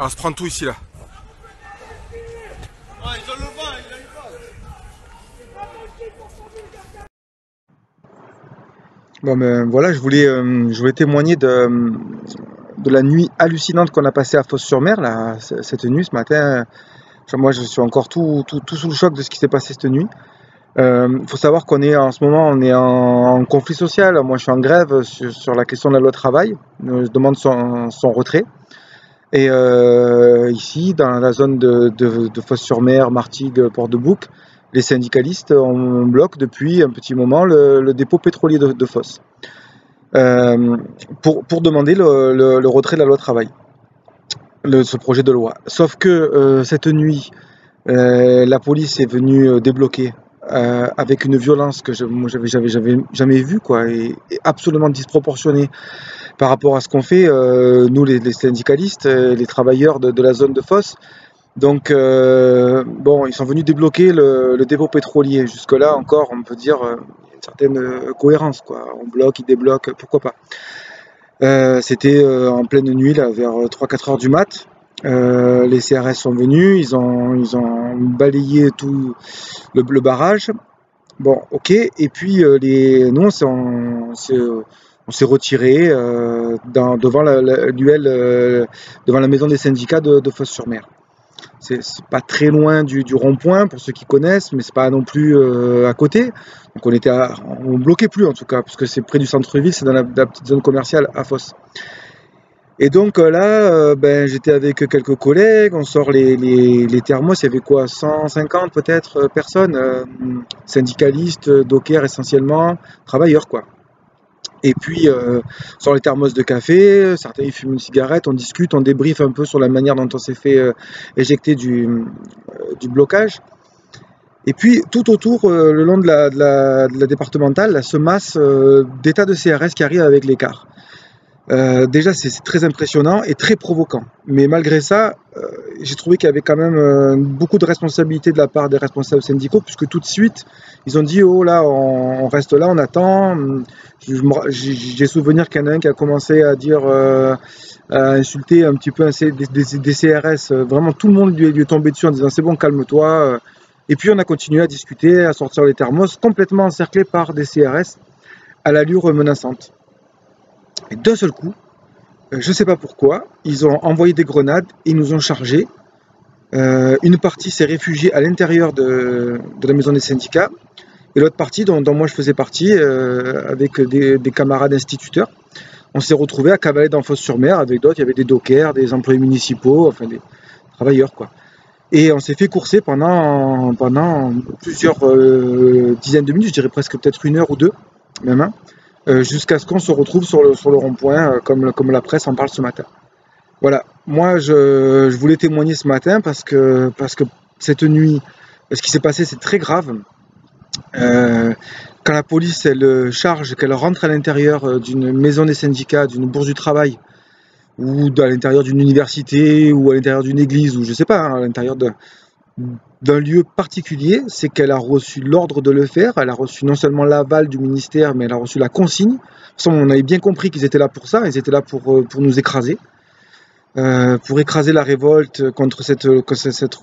On va se prendre tout ici là. Ah, ils ont le vent, il a eu le Bon ben voilà, je voulais témoigner de la nuit hallucinante qu'on a passée à Fos-sur-Mer, là, cette nuit, ce matin. Moi, je suis encore tout sous le choc de ce qui s'est passé cette nuit. Faut savoir qu'on est en ce moment, on est en conflit social. Moi, je suis en grève sur la question de la loi travail. Je demande son retrait. Et ici, dans la zone de Fos-sur-Mer, Martigues, Port-de-Bouc, les syndicalistes on bloque depuis un petit moment le dépôt pétrolier de Fos pour demander le retrait de la loi travail, ce projet de loi. Sauf que cette nuit, la police est venue débloquer avec une violence que j'avais jamais vue, quoi, et absolument disproportionnée par rapport à ce qu'on fait, nous les syndicalistes, les travailleurs de la zone de Fos. Donc bon, ils sont venus débloquer le dépôt pétrolier. Jusque-là encore, on peut dire une certaine cohérence, quoi. On bloque, ils débloquent, pourquoi pas. C'était en pleine nuit, là, vers 3-4 heures du mat. Les CRS sont venus, ils ont balayé tout le barrage. Bon, ok. Et puis nous, on s'est retiré devant l'UL, devant la maison des syndicats de Fos-sur-Mer. C'est pas très loin du rond-point pour ceux qui connaissent, mais c'est pas non plus à côté. Donc on bloquait plus en tout cas, parce que c'est près du centre-ville, c'est dans la petite zone commerciale à Fos. Et donc là, j'étais avec quelques collègues, on sort les thermos, il y avait quoi, 150 peut-être personnes, syndicalistes, dockers essentiellement, travailleurs quoi. Et puis sur les thermos de café, certains ils fument une cigarette, on discute, on débriefe un peu sur la manière dont on s'est fait éjecter du blocage. Et puis tout autour, le long de la départementale, là, se masse des tas de CRS qui arrivent avec les cars. Déjà c'est très impressionnant et très provoquant. Mais malgré ça, j'ai trouvé qu'il y avait quand même beaucoup de responsabilité de la part des responsables syndicaux, puisque tout de suite, ils ont dit « Oh là, on reste là, on attend ». J'ai souvenir qu'il y en a un qui a commencé à dire, à insulter un petit peu des CRS. Vraiment, tout le monde lui est tombé dessus en disant « C'est bon, calme-toi ». Et puis on a continué à discuter, à sortir les thermos, complètement encerclés par des CRS à l'allure menaçante. Et d'un seul coup, je ne sais pas pourquoi, ils ont envoyé des grenades, ils nous ont chargés. Une partie s'est réfugiée à l'intérieur de la maison des syndicats, et l'autre partie, dont moi je faisais partie, avec des camarades instituteurs, on s'est retrouvés à cavaler dans Fos-sur-Mer avec d'autres. Il y avait des dockers, des employés municipaux, enfin des travailleurs quoi. Et on s'est fait courser pendant plusieurs dizaines de minutes, je dirais presque peut-être 1 heure ou 2 même, hein, jusqu'à ce qu'on se retrouve sur le rond-point, comme la presse en parle ce matin. Voilà, moi je voulais témoigner ce matin parce que cette nuit, ce qui s'est passé c'est très grave. Quand la police elle charge, qu'elle rentre à l'intérieur d'une maison des syndicats, d'une bourse du travail, ou à l'intérieur d'une université, ou à l'intérieur d'une église, ou je sais pas, hein, à l'intérieur d'un lieu particulier, c'est qu'elle a reçu l'ordre de le faire. Elle a reçu non seulement l'aval du ministère, mais elle a reçu la consigne. De toute façon, on avait bien compris qu'ils étaient là pour ça, ils étaient là pour nous écraser. Pour écraser la révolte contre cette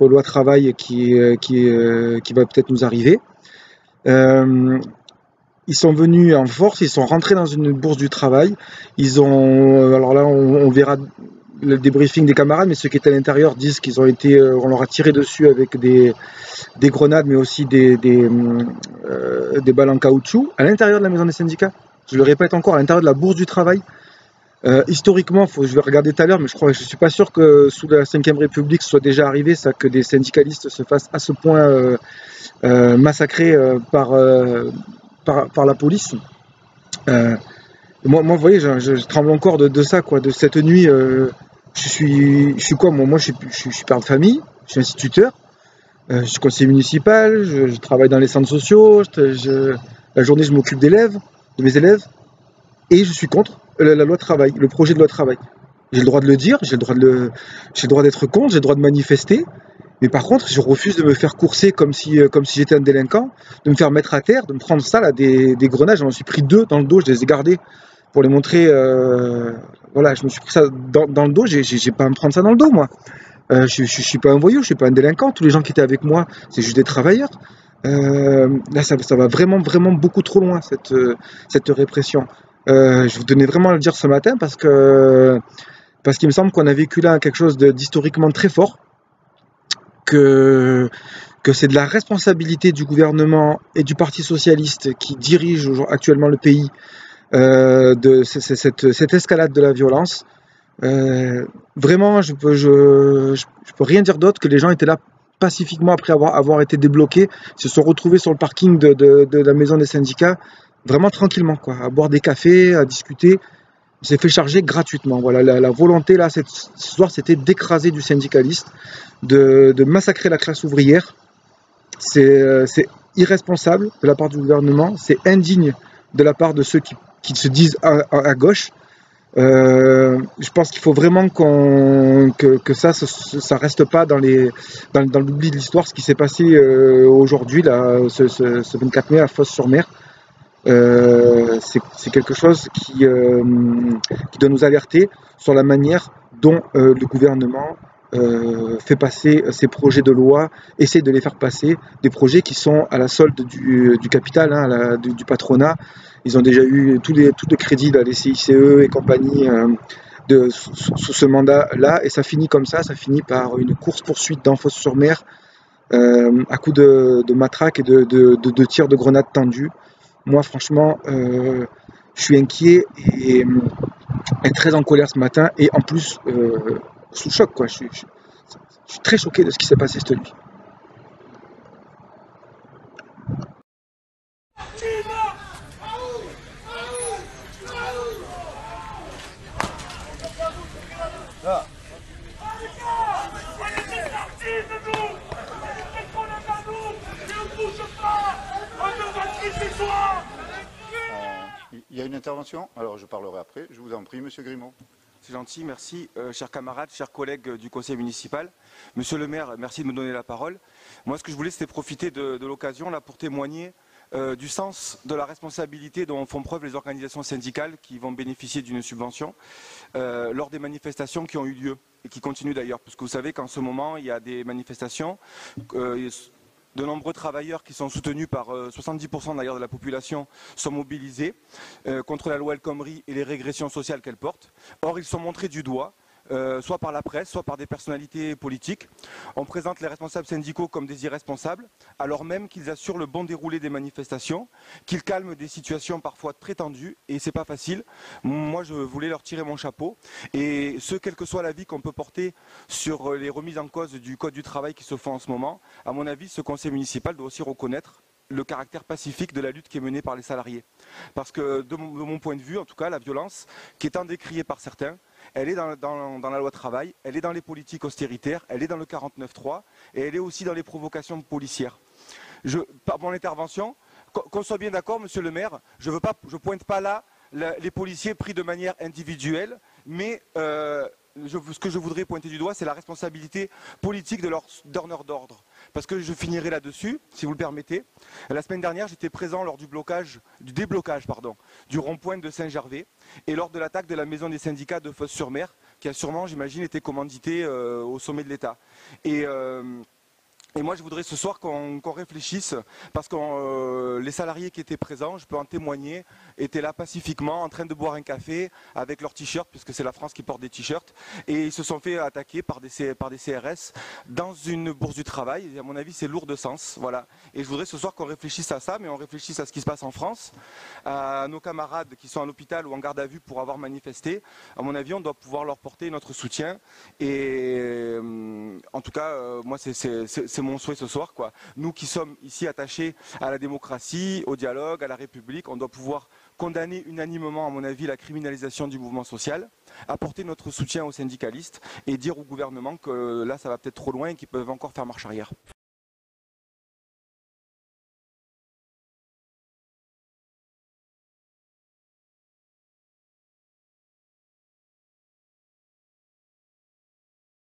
loi travail qui va peut-être nous arriver. Ils sont venus en force, ils sont rentrés dans une bourse du travail. Ils ont, alors là, on verra le débriefing des camarades, mais ceux qui étaient à l'intérieur disent qu'ils ont été, on leur a tiré dessus avec des grenades, mais aussi des balles en caoutchouc à l'intérieur de la maison des syndicats. Je le répète encore, à l'intérieur de la bourse du travail. Historiquement, je vais regarder tout à l'heure, mais je suis pas sûr que sous la Ve République ce soit déjà arrivé ça, que des syndicalistes se fassent à ce point massacrés par la police. Moi, vous voyez, je tremble encore de ça, quoi, de cette nuit. Je suis quoi, moi je suis père de famille, je suis instituteur, je suis conseiller municipal, je travaille dans les centres sociaux, la journée je m'occupe de mes élèves, et je suis contre la loi travail, le projet de loi travail. J'ai le droit de le dire, j'ai le droit d'être contre, j'ai le droit de manifester, mais par contre je refuse de me faire courser comme si j'étais un délinquant, de me faire mettre à terre, de me prendre ça là, des grenades. J'en suis pris 2 dans le dos, je les ai gardés pour les montrer. Voilà, je me suis pris ça dans le dos. J'ai pas à me prendre ça dans le dos, moi. Je suis pas un voyou, je suis pas un délinquant. Tous les gens qui étaient avec moi, c'est juste des travailleurs. Là, ça va vraiment, vraiment beaucoup trop loin, cette répression. Je vous tenais vraiment à le dire ce matin parce qu'il me semble qu'on a vécu là quelque chose d'historiquement très fort, que, que c'est de la responsabilité du gouvernement et du Parti socialiste qui dirige actuellement le pays, de cette escalade de la violence. Vraiment, je peux rien dire d'autre que les gens étaient là pacifiquement après avoir été débloqués, se sont retrouvés sur le parking de la maison des syndicats, vraiment tranquillement, quoi, à boire des cafés, à discuter. On s'est fait charger gratuitement. Voilà, la volonté là, ce soir, c'était d'écraser du syndicaliste, de massacrer la classe ouvrière. C'est irresponsable de la part du gouvernement, c'est indigne de la part de ceux qui se disent à gauche. Je pense qu'il faut vraiment que ça reste pas dans l'oubli de l'histoire, ce qui s'est passé aujourd'hui, là, ce 24 mai à Fos-sur-Mer. C'est quelque chose qui doit nous alerter sur la manière dont le gouvernement fait passer ces projets de loi, essaie de les faire passer, des projets qui sont à la solde du capital, hein, du patronat. Ils ont déjà eu tout le crédit, là, les CICE et compagnie, sous ce mandat-là, et ça finit comme ça finit par une course-poursuite dans Fos-sur-Mer, à coups de matraques et de tirs de grenades tendues. Moi, franchement, je suis inquiet et très en colère ce matin, et en plus, sous choc, quoi. Je suis très choqué de ce qui s'est passé cette nuit. Il y a une intervention, alors je parlerai après. Je vous en prie, Monsieur Grimaud. C'est gentil, merci. Chers camarades, chers collègues du conseil municipal. Monsieur le maire, merci de me donner la parole. Moi, ce que je voulais, c'était profiter de l'occasion là pour témoigner du sens de la responsabilité dont font preuve les organisations syndicales qui vont bénéficier d'une subvention lors des manifestations qui ont eu lieu et qui continuent d'ailleurs. Parce que vous savez qu'en ce moment, il y a des manifestations. De nombreux travailleurs qui sont soutenus par 70% d'ailleurs de la population sont mobilisés contre la loi El Khomri et les régressions sociales qu'elle porte. Or, ils sont montrés du doigt, soit par la presse, soit par des personnalités politiques. On présente les responsables syndicaux comme des irresponsables, alors même qu'ils assurent le bon déroulé des manifestations, qu'ils calment des situations parfois très tendues, et c'est pas facile. Moi, je voulais leur tirer mon chapeau, et ce, quel que soit l'avis qu'on peut porter sur les remises en cause du Code du travail qui se font en ce moment, à mon avis, ce conseil municipal doit aussi reconnaître le caractère pacifique de la lutte qui est menée par les salariés. Parce que de mon point de vue, en tout cas, la violence, qui est tant décriée par certains, elle est dans la loi travail, elle est dans les politiques austéritaires, elle est dans le 49.3 et elle est aussi dans les provocations policières. Par mon intervention, qu'on soit bien d'accord, monsieur le maire, je ne pointe pas là les policiers pris de manière individuelle, mais ce que je voudrais pointer du doigt, c'est la responsabilité politique de leurs donneurs d'ordre. Parce que je finirai là-dessus, si vous le permettez. La semaine dernière, j'étais présent lors du déblocage du rond-point de Saint-Gervais et lors de l'attaque de la maison des syndicats de Fos-sur-Mer, qui a sûrement, j'imagine, été commanditée au sommet de l'État. Et moi, je voudrais ce soir qu'on réfléchisse, parce que les salariés qui étaient présents, je peux en témoigner, étaient là pacifiquement, en train de boire un café avec leurs t-shirts, puisque c'est la France qui porte des t-shirts, et ils se sont fait attaquer par des CRS dans une bourse du travail. Et à mon avis, c'est lourd de sens. Voilà. Et je voudrais ce soir qu'on réfléchisse à ça, mais on réfléchisse à ce qui se passe en France, à nos camarades qui sont à l'hôpital ou en garde à vue pour avoir manifesté. À mon avis, on doit pouvoir leur porter notre soutien. Et en tout cas, moi, c'est mon souhait ce soir, quoi. Nous qui sommes ici attachés à la démocratie, au dialogue, à la République, on doit pouvoir condamner unanimement, à mon avis, la criminalisation du mouvement social, apporter notre soutien aux syndicalistes et dire au gouvernement que là, ça va peut-être trop loin et qu'ils peuvent encore faire marche arrière.